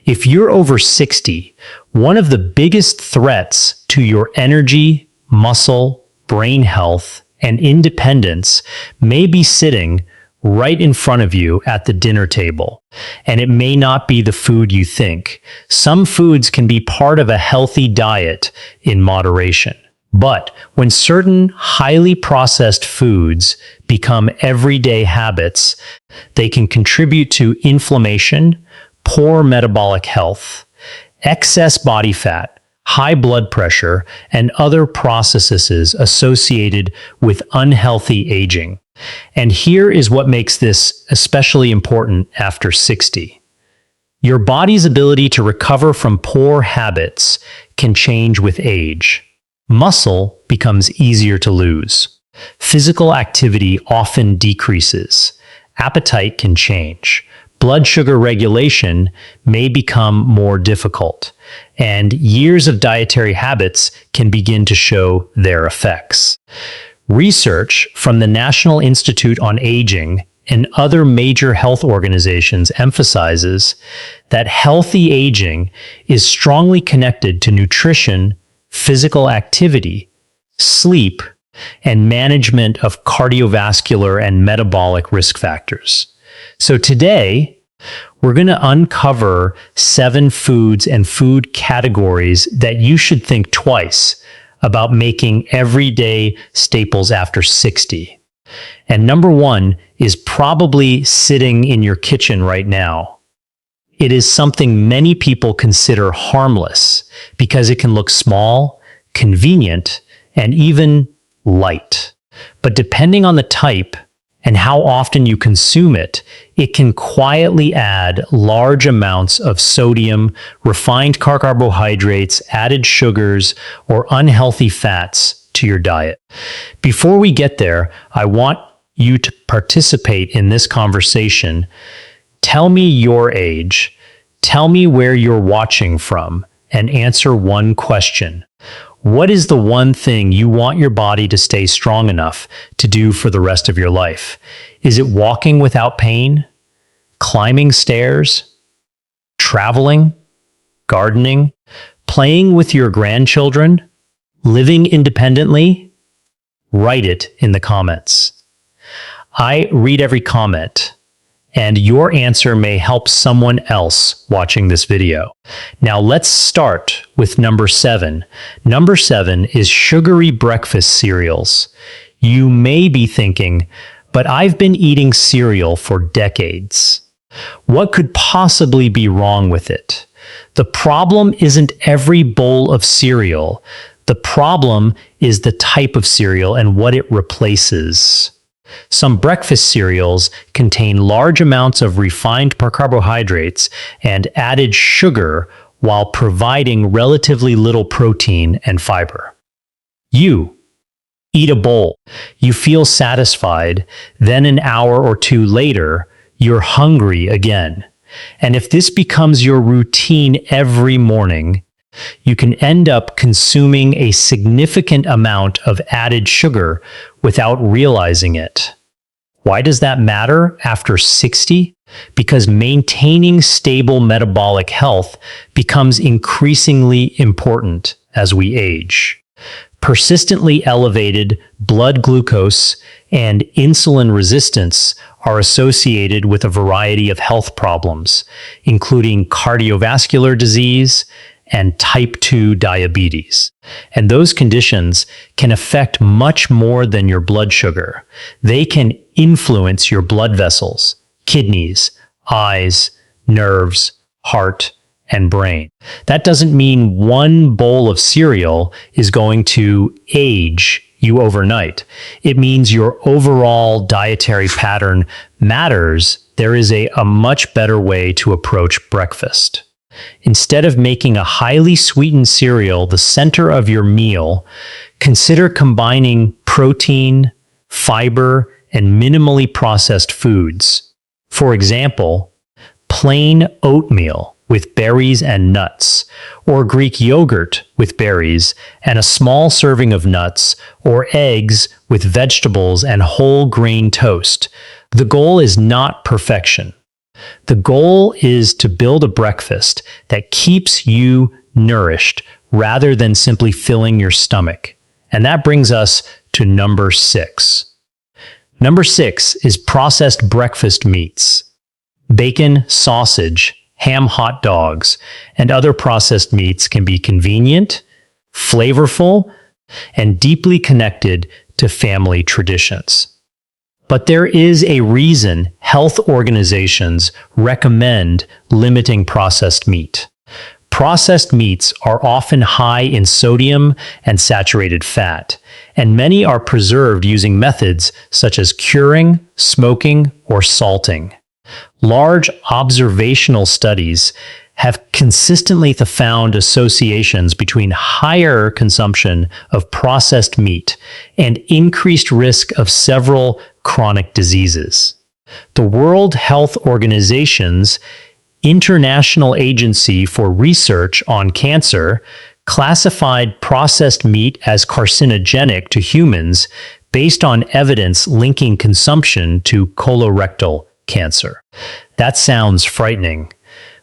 If you're over 60, one of the biggest threats to your energy, muscle, brain health, and independence may be sitting right in front of you at the dinner table. And it may not be the food you think. Some foods can be part of a healthy diet in moderation. But when certain highly processed foods become everyday habits, they can contribute to inflammation, poor metabolic health, excess body fat, high blood pressure, and other processes associated with unhealthy aging. And here is what makes this especially important after 60. Your body's ability to recover from poor habits can change with age. Muscle becomes easier to lose. Physical activity often decreases. Appetite can change. Blood sugar regulation may become more difficult, and years of dietary habits can begin to show their effects. Research from the National Institute on Aging and other major health organizations emphasizes that healthy aging is strongly connected to nutrition, physical activity, sleep, and management of cardiovascular and metabolic risk factors. So today, we're going to uncover 7 foods and food categories that you should think twice about making everyday staples after 60. And number 1 is probably sitting in your kitchen right now. It is something many people consider harmless because it can look small, convenient, and even light. But depending on the type and how often you consume it, it can quietly add large amounts of sodium, refined carbohydrates, added sugars, or unhealthy fats to your diet. Before we get there, I want you to participate in this conversation. Tell me your age, tell me where you're watching from, and answer one question. What is the one thing you want your body to stay strong enough to do for the rest of your life? Is it walking without pain? Climbing stairs? Traveling? Gardening? Playing with your grandchildren? Living independently? Write it in the comments. I read every comment, and your answer may help someone else watching this video. Now let's start with number 7. Number 7 is sugary breakfast cereals. You may be thinking, but I've been eating cereal for decades. What could possibly be wrong with it? The problem isn't every bowl of cereal. The problem is the type of cereal and what it replaces. Some breakfast cereals contain large amounts of refined carbohydrates and added sugar while providing relatively little protein and fiber. You eat a bowl. You feel satisfied. Then an hour or two later, you're hungry again. And if this becomes your routine every morning, you can end up consuming a significant amount of added sugar without realizing it. Why does that matter after 60? Because maintaining stable metabolic health becomes increasingly important as we age. Persistently elevated blood glucose and insulin resistance are associated with a variety of health problems, including cardiovascular disease and type 2 diabetes. And those conditions can affect much more than your blood sugar. They can influence your blood vessels, kidneys, eyes, nerves, heart, and brain. That doesn't mean one bowl of cereal is going to age you overnight. It means your overall dietary pattern matters. There is a much better way to approach breakfast. Instead of making a highly sweetened cereal the center of your meal, consider combining protein, fiber, and minimally processed foods. For example, plain oatmeal with berries and nuts, or Greek yogurt with berries and a small serving of nuts, or eggs with vegetables and whole grain toast. The goal is not perfection. The goal is to build a breakfast that keeps you nourished rather than simply filling your stomach. And that brings us to number 6. Number 6 is processed breakfast meats. Bacon, sausage, ham hot dogs, and other processed meats can be convenient, flavorful, and deeply connected to family traditions. But there is a reason health organizations recommend limiting processed meat. Processed meats are often high in sodium and saturated fat, and many are preserved using methods such as curing, smoking, or salting. Large observational studies have consistently found associations between higher consumption of processed meat and increased risk of several chronic diseases. The World Health Organization's International Agency for Research on Cancer classified processed meat as carcinogenic to humans based on evidence linking consumption to colorectal cancer. That sounds frightening.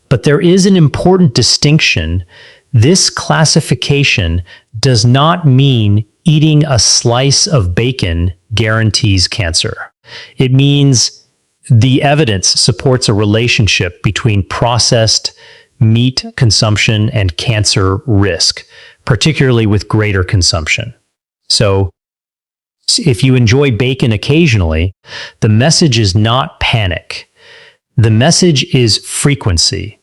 But there is an important distinction. This classification does not mean eating a slice of bacon guarantees cancer. It means the evidence supports a relationship between processed meat consumption and cancer risk, particularly with greater consumption. So, if you enjoy bacon occasionally, the message is not panic. The message is frequency.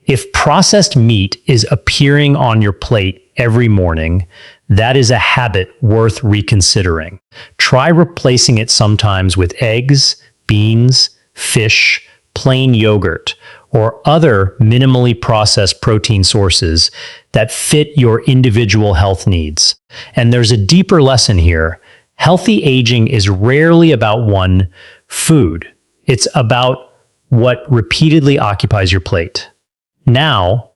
If processed meat is appearing on your plate every morning, that is a habit worth reconsidering. Try replacing it sometimes with eggs, beans, fish, plain yogurt, or other minimally processed protein sources that fit your individual health needs. And there's a deeper lesson here. Healthy aging is rarely about one food. It's about what repeatedly occupies your plate. Now,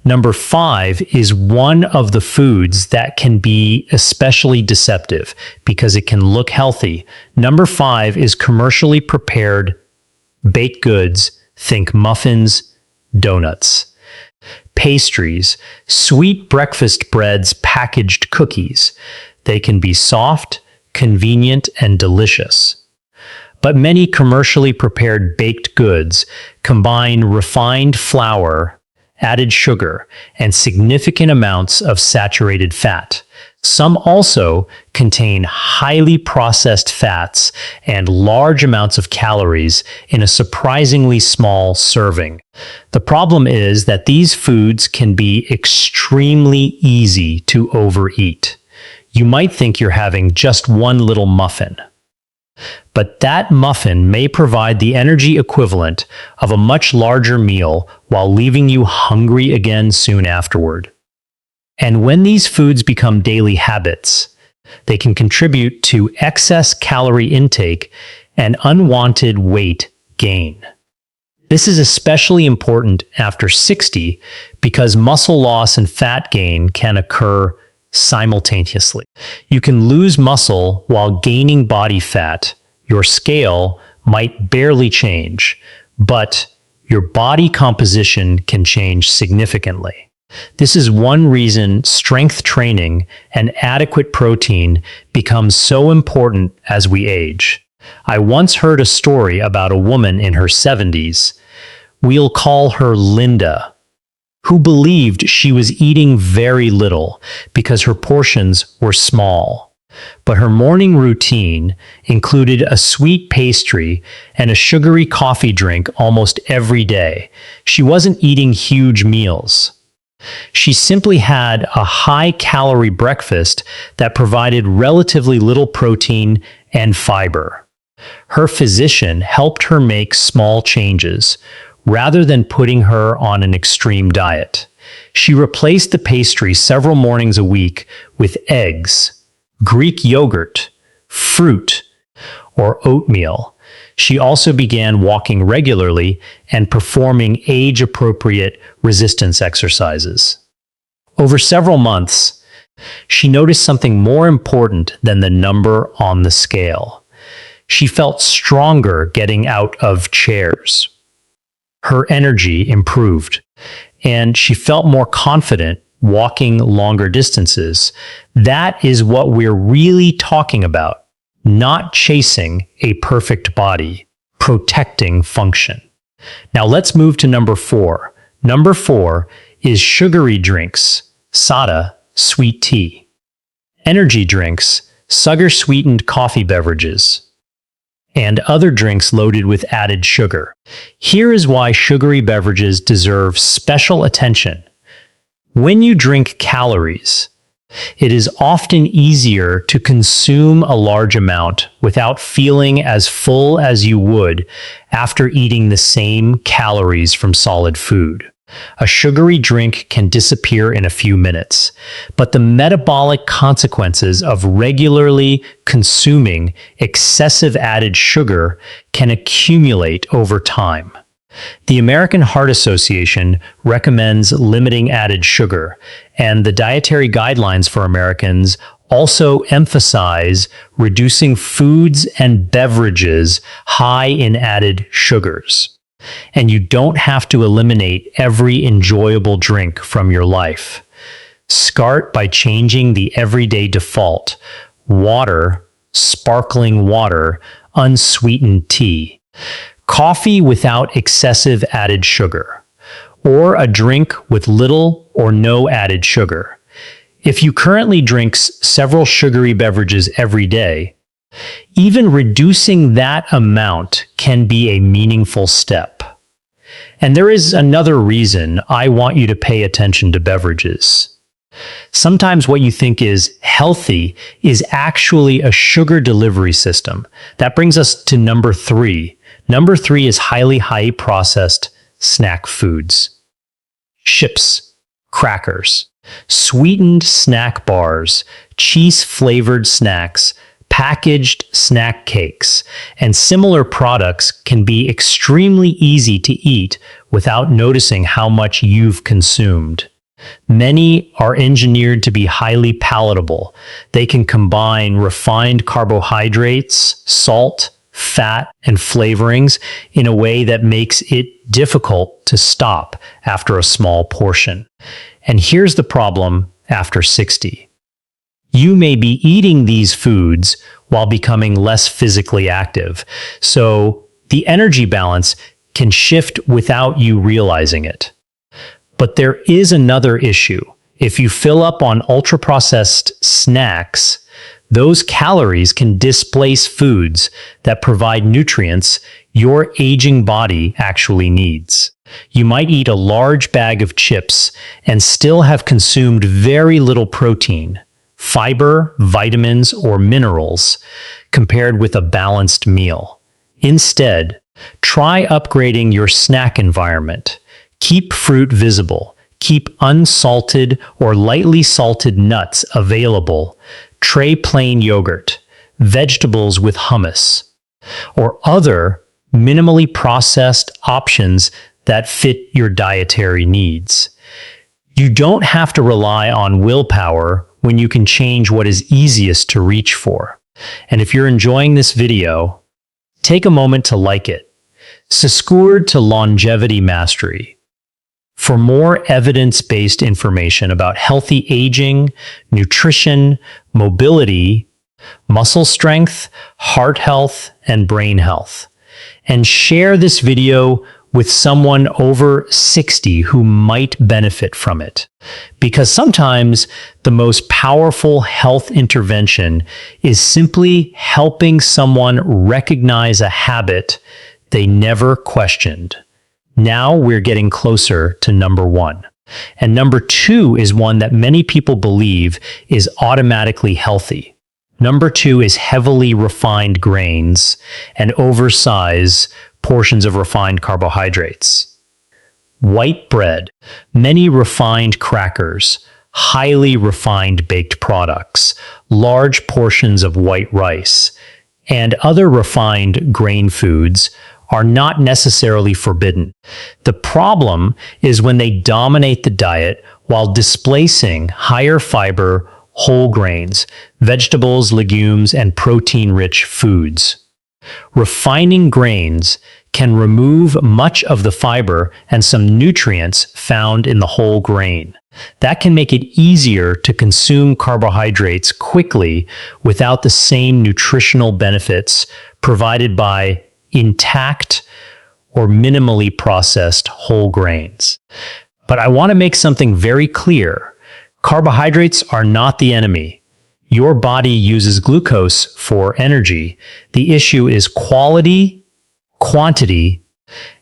number 5 is one of the foods that can be especially deceptive because it can look healthy. Number 5 is commercially prepared baked goods. Think muffins, donuts, pastries, sweet breakfast breads, packaged cookies. They can be soft, convenient, and delicious. But many commercially prepared baked goods combine refined flour, added sugar, and significant amounts of saturated fat. Some also contain highly processed fats and large amounts of calories in a surprisingly small serving. The problem is that these foods can be extremely easy to overeat. You might think you're having just one little muffin. But that muffin may provide the energy equivalent of a much larger meal while leaving you hungry again soon afterward. And when these foods become daily habits, they can contribute to excess calorie intake and unwanted weight gain. This is especially important after 60 because muscle loss and fat gain can occur simultaneously. You can lose muscle while gaining body fat. Your scale might barely change, but your body composition can change significantly. This is one reason strength training and adequate protein becomes so important as we age. I once heard a story about a woman in her 70s, we'll call her Linda, who believed she was eating very little because her portions were small. But her morning routine included a sweet pastry and a sugary coffee drink almost every day. She wasn't eating huge meals. She simply had a high-calorie breakfast that provided relatively little protein and fiber. Her physician helped her make small changes, rather than putting her on an extreme diet. She replaced the pastry several mornings a week with eggs, Greek yogurt, fruit, or oatmeal. She also began walking regularly and performing age-appropriate resistance exercises. Over several months, she noticed something more important than the number on the scale. She felt stronger getting out of chairs. her energy improved, and she felt more confident walking longer distances. That is what we're really talking about, not chasing a perfect body, protecting function. Now let's move to number 4. Number 4 is sugary drinks, soda, sweet tea. Energy drinks, sugar-sweetened coffee beverages, and other drinks loaded with added sugar. Here is why sugary beverages deserve special attention. When you drink calories, it is often easier to consume a large amount without feeling as full as you would after eating the same calories from solid food. A sugary drink can disappear in a few minutes, but the metabolic consequences of regularly consuming excessive added sugar can accumulate over time. The American Heart Association recommends limiting added sugar, and the dietary guidelines for Americans also emphasize reducing foods and beverages high in added sugars. And you don't have to eliminate every enjoyable drink from your life. Start by changing the everyday default: water, sparkling water, unsweetened tea, coffee without excessive added sugar, or a drink with little or no added sugar. If you currently drink several sugary beverages every day, even reducing that amount can be a meaningful step. And there is another reason I want you to pay attention to beverages. Sometimes what you think is healthy is actually a sugar delivery system. That brings us to number 3. Number 3 is highly processed snack foods. Chips, crackers, sweetened snack bars, cheese-flavored snacks, packaged snack cakes, and similar products can be extremely easy to eat without noticing how much you've consumed. Many are engineered to be highly palatable. They can combine refined carbohydrates, salt, fat, and flavorings in a way that makes it difficult to stop after a small portion. And here's the problem after 60. You may be eating these foods while becoming less physically active, so the energy balance can shift without you realizing it. But there is another issue. If you fill up on ultra-processed snacks, those calories can displace foods that provide nutrients your aging body actually needs. You might eat a large bag of chips and still have consumed very little protein, fiber, vitamins, or minerals compared with a balanced meal. Instead, try upgrading your snack environment. Keep fruit visible. Keep unsalted or lightly salted nuts available. Try plain yogurt, vegetables with hummus, or other minimally processed options that fit your dietary needs. You don't have to rely on willpower when you can change what is easiest to reach for. And if you're enjoying this video, take a moment to like it. Subscribe to Longevity Mastery for more evidence-based information about healthy aging, nutrition, mobility, muscle strength, heart health, and brain health. And share this video with someone over 60 who might benefit from it. Because sometimes the most powerful health intervention is simply helping someone recognize a habit they never questioned. Now we're getting closer to number 1. And number 2 is one that many people believe is automatically healthy. Number 2 is heavily refined grains and oversized portions of refined carbohydrates. White bread, many refined crackers, highly refined baked products, large portions of white rice, and other refined grain foods are not necessarily forbidden. The problem is when they dominate the diet while displacing higher fiber, whole grains, vegetables, legumes, and protein-rich foods. Refining grains can remove much of the fiber and some nutrients found in the whole grain. That can make it easier to consume carbohydrates quickly without the same nutritional benefits provided by intact or minimally processed whole grains. But I want to make something very clear. Carbohydrates are not the enemy. Your body uses glucose for energy. The issue is quality, quantity,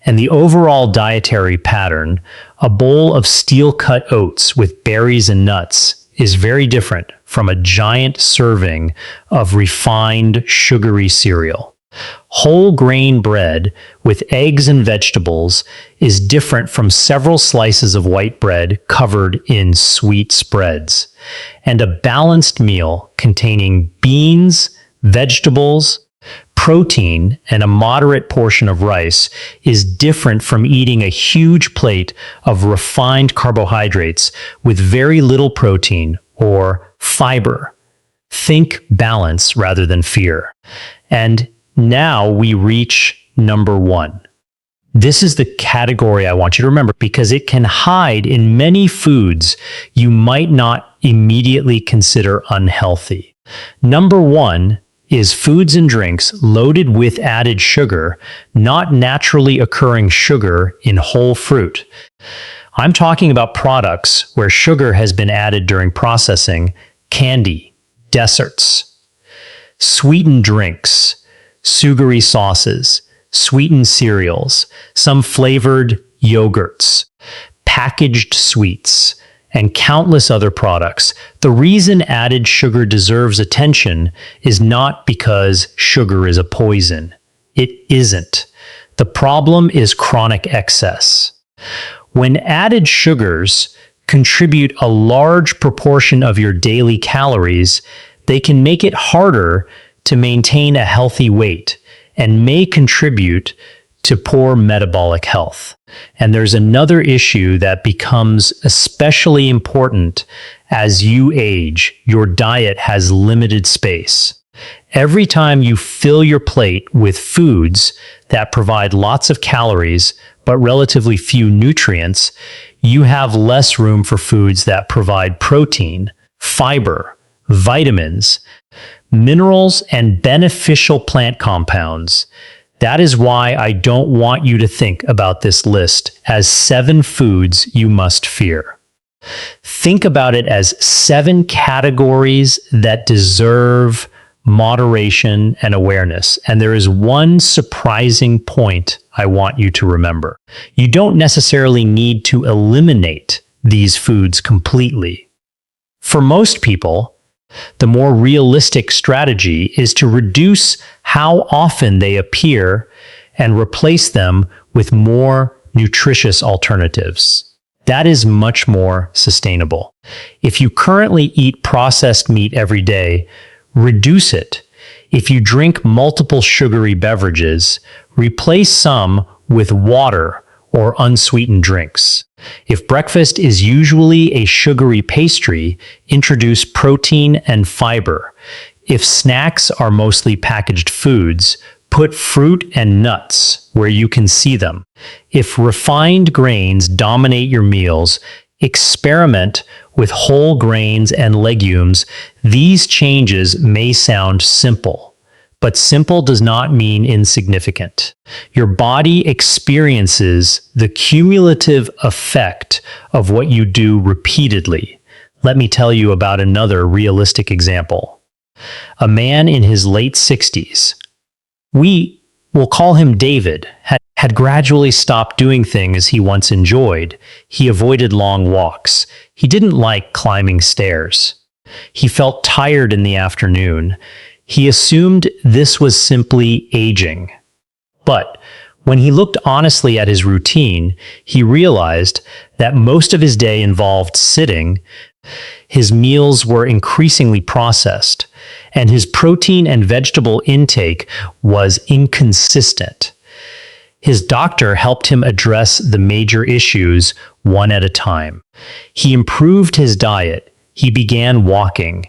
and the overall dietary pattern. A bowl of steel-cut oats with berries and nuts is very different from a giant serving of refined, sugary cereal. Whole grain bread with eggs and vegetables is different from several slices of white bread covered in sweet spreads. And a balanced meal containing beans, vegetables, protein, and a moderate portion of rice is different from eating a huge plate of refined carbohydrates with very little protein or fiber. Think balance rather than fear. And now we reach number 1. This is the category I want you to remember because it can hide in many foods you might not immediately consider unhealthy. Number 1 is foods and drinks loaded with added sugar, not naturally occurring sugar in whole fruit. I'm talking about products where sugar has been added during processing, candy, desserts, sweetened drinks, sugary sauces, sweetened cereals, some flavored yogurts, packaged sweets, and countless other products. The reason added sugar deserves attention is not because sugar is a poison. It isn't. The problem is chronic excess. When added sugars contribute a large proportion of your daily calories, they can make it harder to maintain a healthy weight and may contribute to poor metabolic health. And there's another issue that becomes especially important as you age. Your diet has limited space. Every time you fill your plate with foods that provide lots of calories but relatively few nutrients, you have less room for foods that provide protein, fiber, vitamins, minerals, and beneficial plant compounds. That is why I don't want you to think about this list as 7 foods you must fear. Think about it as 7 categories that deserve moderation and awareness. And there is one surprising point I want you to remember. You don't necessarily need to eliminate these foods completely. For most people, the more realistic strategy is to reduce how often they appear and replace them with more nutritious alternatives. That is much more sustainable. If you currently eat processed meat every day, reduce it. If you drink multiple sugary beverages, replace some with water or unsweetened drinks. If breakfast is usually a sugary pastry, introduce protein and fiber. If snacks are mostly packaged foods, put fruit and nuts where you can see them. If refined grains dominate your meals, experiment with whole grains and legumes. These changes may sound simple, but simple does not mean insignificant. Your body experiences the cumulative effect of what you do repeatedly. Let me tell you about another realistic example. A man in his late 60s, we will call him David, had gradually stopped doing things he once enjoyed. He avoided long walks. He didn't like climbing stairs. He felt tired in the afternoon. He assumed this was simply aging. But when he looked honestly at his routine, he realized that most of his day involved sitting. His meals were increasingly processed, and his protein and vegetable intake was inconsistent. His doctor helped him address the major issues one at a time. He improved his diet. He began walking.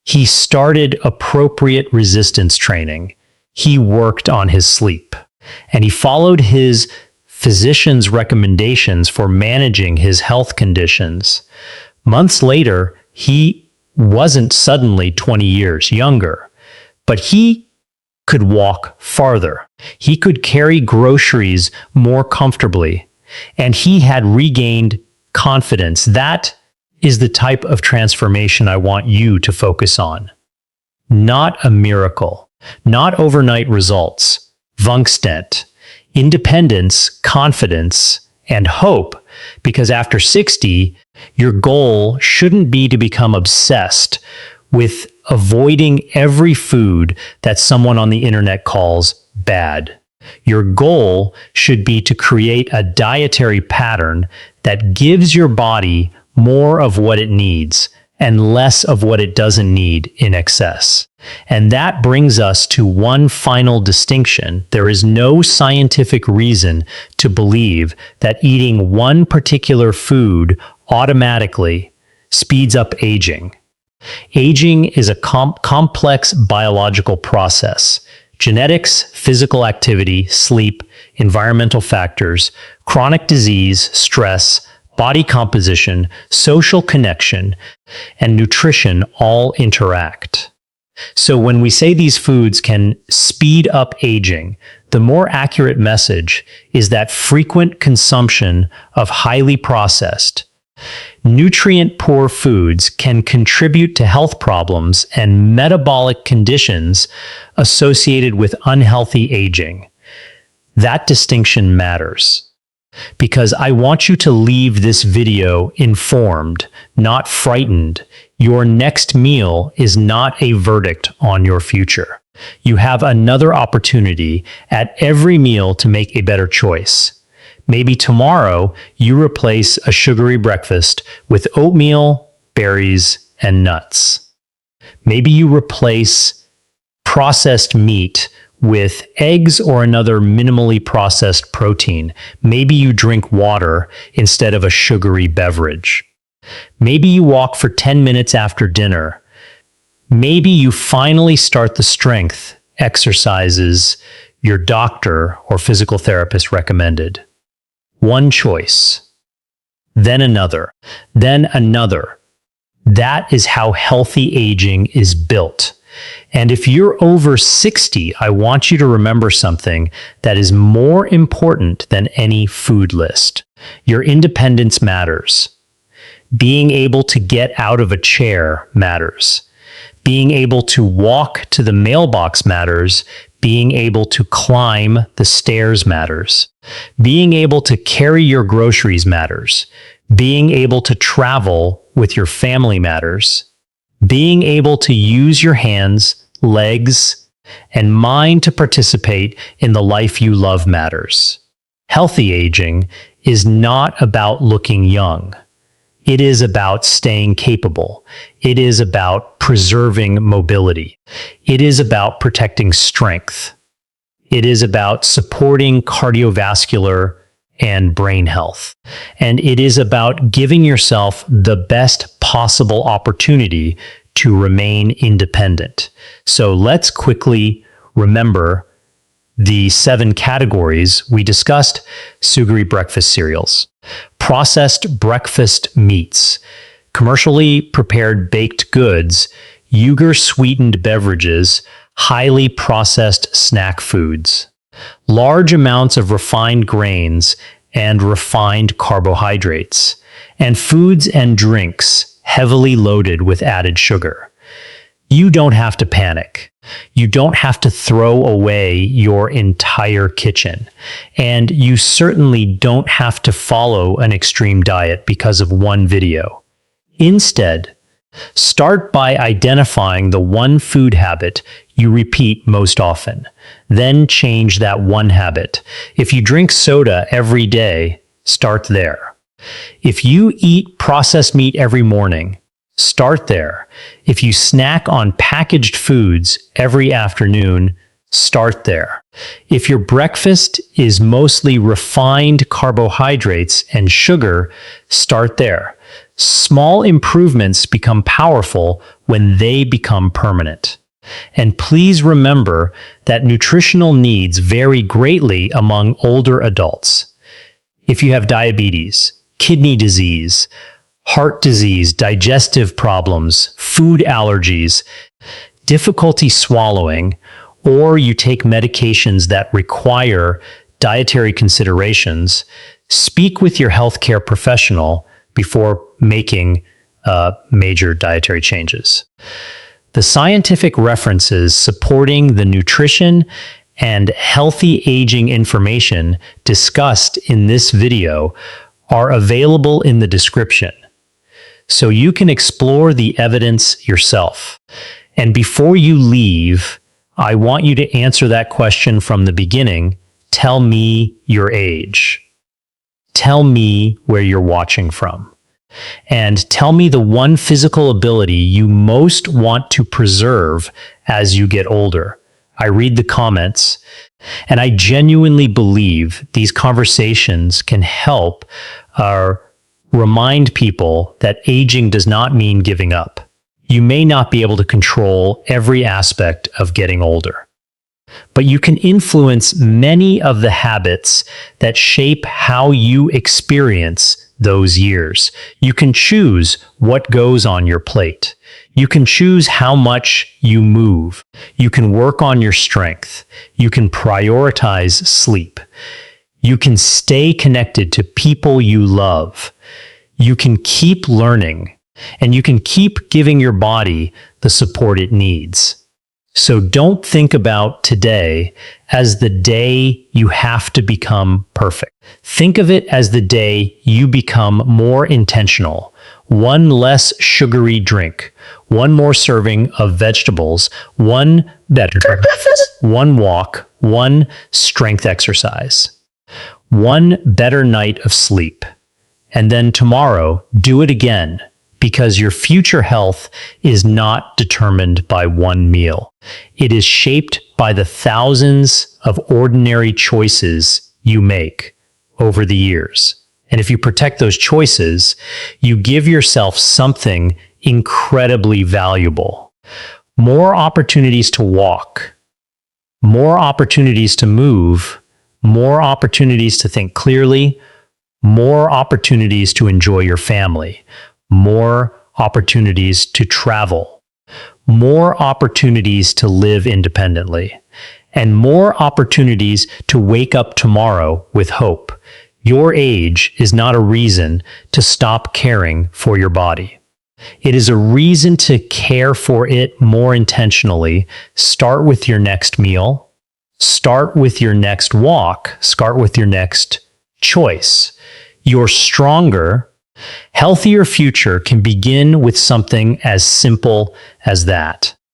He started appropriate resistance training. He worked on his sleep. and he followed his physician's recommendations for managing his health conditions. Months later, he wasn't suddenly 20 years younger, but he could walk farther. He could carry groceries more comfortably, and he had regained confidence. That is the type of transformation I want you to focus on. Not a miracle, not overnight results, Vungstent, independence, confidence, and hope, because after 60, your goal shouldn't be to become obsessed with avoiding every food that someone on the internet calls bad. Your goal should be to create a dietary pattern that gives your body more of what it needs and less of what it doesn't need in excess. And that brings us to one final distinction. There is no scientific reason to believe that eating one particular food automatically speeds up aging. Aging is a complex biological process. Genetics, physical activity, sleep, environmental factors, chronic disease, stress, body composition, social connection, and nutrition all interact. So when we say these foods can speed up aging, the more accurate message is that frequent consumption of highly processed, nutrient-poor foods can contribute to health problems and metabolic conditions associated with unhealthy aging. That distinction matters, because I want you to leave this video informed, not frightened. Your next meal is not a verdict on your future. You have another opportunity at every meal to make a better choice. Maybe tomorrow you replace a sugary breakfast with oatmeal, berries, and nuts. Maybe you replace processed meat with eggs or another minimally processed protein. Maybe you drink water instead of a sugary beverage. Maybe you walk for 10 minutes after dinner. Maybe you finally start the strength exercises your doctor or physical therapist recommended. One choice, then another, then another. That is how healthy aging is built. And if you're over 60, I want you to remember something that is more important than any food list. Your independence matters. Being able to get out of a chair matters. Being able to walk to the mailbox matters. Being able to climb the stairs matters. Being able to carry your groceries matters. Being able to travel with your family matters. Being able to use your hands, legs, and mind to participate in the life you love matters. Healthy aging is not about looking young. It is about staying capable. It is about preserving mobility. It is about protecting strength. It is about supporting cardiovascular and brain health. And it is about giving yourself the best possible opportunity to remain independent. So let's quickly remember the 7 categories we discussed. Sugary breakfast cereals, processed breakfast meats, commercially prepared baked goods, sugar-sweetened beverages, highly processed snack foods, large amounts of refined grains and refined carbohydrates, and foods and drinks heavily loaded with added sugar. You don't have to panic. You don't have to throw away your entire kitchen. And you certainly don't have to follow an extreme diet because of one video. Instead, start by identifying the one food habit you repeat most often. Then change that one habit. If you drink soda every day, start there. If you eat processed meat every morning, start there. If you snack on packaged foods every afternoon, start there. If your breakfast is mostly refined carbohydrates and sugar, start there. Small improvements become powerful when they become permanent. And please remember that nutritional needs vary greatly among older adults. If you have diabetes, kidney disease, heart disease, digestive problems, food allergies, difficulty swallowing, or you take medications that require dietary considerations, speak with your healthcare professional before making major dietary changes. The scientific references supporting the nutrition and healthy aging information discussed in this video are available in the description, so you can explore the evidence yourself. And before you leave, I want you to answer that question from the beginning. Tell me your age. Tell me where you're watching from. And tell me the one physical ability you most want to preserve as you get older. I read the comments, and I genuinely believe these conversations can help remind people that aging does not mean giving up. You may not be able to control every aspect of getting older, but you can influence many of the habits that shape how you experience those years. You can choose what goes on your plate. You can choose how much you move. You can work on your strength. You can prioritize sleep. You can stay connected to people you love. You can keep learning, and you can keep giving your body the support it needs. So don't think about today as the day you have to become perfect. Think of it as the day you become more intentional. One less sugary drink, one more serving of vegetables, one better breakfast, one walk, one strength exercise, one better night of sleep. And then tomorrow, do it again, because your future health is not determined by one meal. It is shaped by the thousands of ordinary choices you make over the years. And if you protect those choices, you give yourself something incredibly valuable. More opportunities to walk, more opportunities to move, more opportunities to think clearly, more opportunities to enjoy your family, more opportunities to travel, more opportunities to live independently, and more opportunities to wake up tomorrow with hope. Your age is not a reason to stop caring for your body. It is a reason to care for it more intentionally. Start with your next meal. Start with your next walk. Start with your next choice. Your stronger, healthier future can begin with something as simple as that.